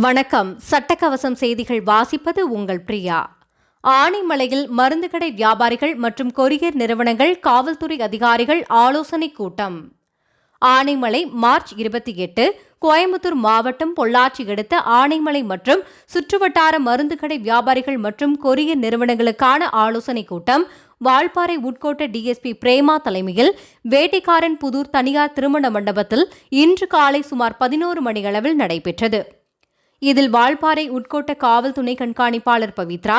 வணக்கம். சட்டக்கவசம் செய்திகள் வாசிப்பது உங்கள் பிரியா. ஆனைமலையில் மருந்து கடை வியாபாரிகள் மற்றும் கொரியர் நிறுவனங்கள் காவல்துறை அதிகாரிகள் ஆலோசனை கூட்டம். ஆனைமலை மார்ச் 28. கோயம்புத்தூர் மாவட்டம் பொள்ளாச்சி அடுத்த ஆனைமலை மற்றும் சுற்றுவட்டார மருந்து கடை வியாபாரிகள் மற்றும் கொரியர் நிறுவனங்களுக்கான ஆலோசனை கூட்டம் வால்பாறை உட்கோட்ட டிஎஸ்பி பிரேமா தலைமையில் வேட்டைக்காரன் புதூர் தனியார் திருமண மண்டபத்தில் இன்று காலை சுமார் 11 மணியளவில் நடைபெற்றது. இதில் வால்பாறை உட்கோட்ட காவல் துணை கண்காணிப்பாளர் Pavithra,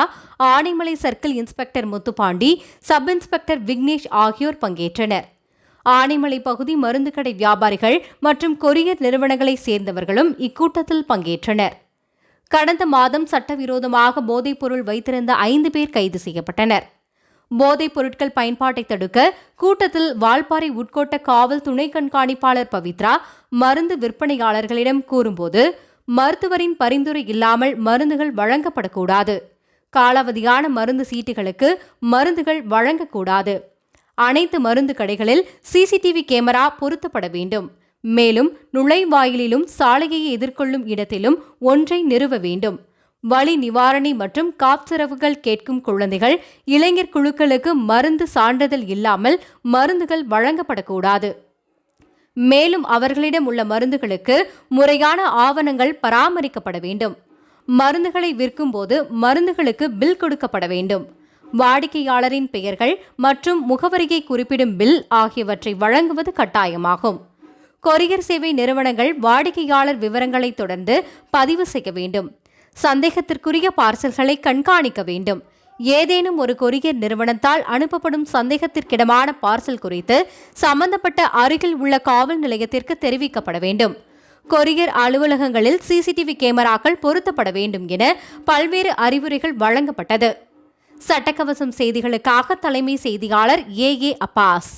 Anaimalai circle inspector Muthupandi, sub inspector Vignesh ஆகியோர் பங்கேற்றனர். ஆனைமலை பகுதி மருந்து கடை வியாபாரிகள் மற்றும் கொரியர் நிறுவனங்களை சேர்ந்தவர்களும் இக்கூட்டத்தில் பங்கேற்றனர். கடந்த மாதம் சட்டவிரோதமாக போதைப்பொருள் வைத்திருந்த 5 பேர் கைது செய்யப்பட்டனர். போதைப் பொருட்கள் பயன்பாட்டை தடுக்க கூட்டத்தில் வால்பாறை உட்கோட்ட காவல் துணை கண்காணிப்பாளர் பவித்ரா மருந்து விற்பனையாளர்களிடம் கூறும்போது, மருத்துவரின் பரிந்துரை இல்லாமல் மருந்துகள் வழங்கப்படக்கூடாது, காலாவதியான மருந்து சீட்டுகளுக்கு மருந்துகள் வழங்கக்கூடாது, அனைத்து மருந்து கடைகளில் சிசிடிவி கேமரா பொருத்தப்பட வேண்டும், மேலும் நுழைவாயிலிலும் சாலையை எதிர்கொள்ளும் இடத்திலும் ஒன்றை நிறுவ வேண்டும், வலி நிவாரணி மற்றும் காப்சிரவுகள் கேட்கும் குழந்தைகள், இளைஞர் குழுக்களுக்கு மருந்து சான்றிதழ் இல்லாமல் மருந்துகள் வழங்கப்படக்கூடாது, மேலும் அவர்களிடம் உள்ள மருந்துகளுக்கு முறையான ஆவணங்கள் பராமரிக்கப்பட வேண்டும், மருந்துகளை விற்கும்போது மருந்துகளுக்கு பில் கொடுக்கப்பட வேண்டும், வாடிக்கையாளரின் பெயர்கள் மற்றும் முகவரியை குறிப்பிடும் பில் ஆகியவற்றை வழங்குவது கட்டாயமாகும். கொரியர் சேவை நிறுவனங்கள் வாடிக்கையாளர் விவரங்களை தொடர்ந்து பதிவு செய்ய வேண்டும். சந்தேகத்திற்குரிய பார்சல்களை கண்காணிக்க வேண்டும். ஏதேனும் ஒரு கொரியர் நிறுவனத்தால் அனுப்பப்படும் சந்தேகத்திற்கிடமான பார்சல் குறித்து சம்பந்தப்பட்ட அருகில் உள்ள காவல் நிலையத்திற்கு தெரிவிக்கப்பட வேண்டும். கொரியர் அலுவலகங்களில் சிசிடிவி கேமராக்கள் பொருத்தப்பட வேண்டும் என பல்வேறு அறிவுரைகள் வழங்கப்பட்டது. சட்டக்கவசம் செய்திகளுக்காக தலைமை செய்தியாளர் ஏ. அப்பாஸ்.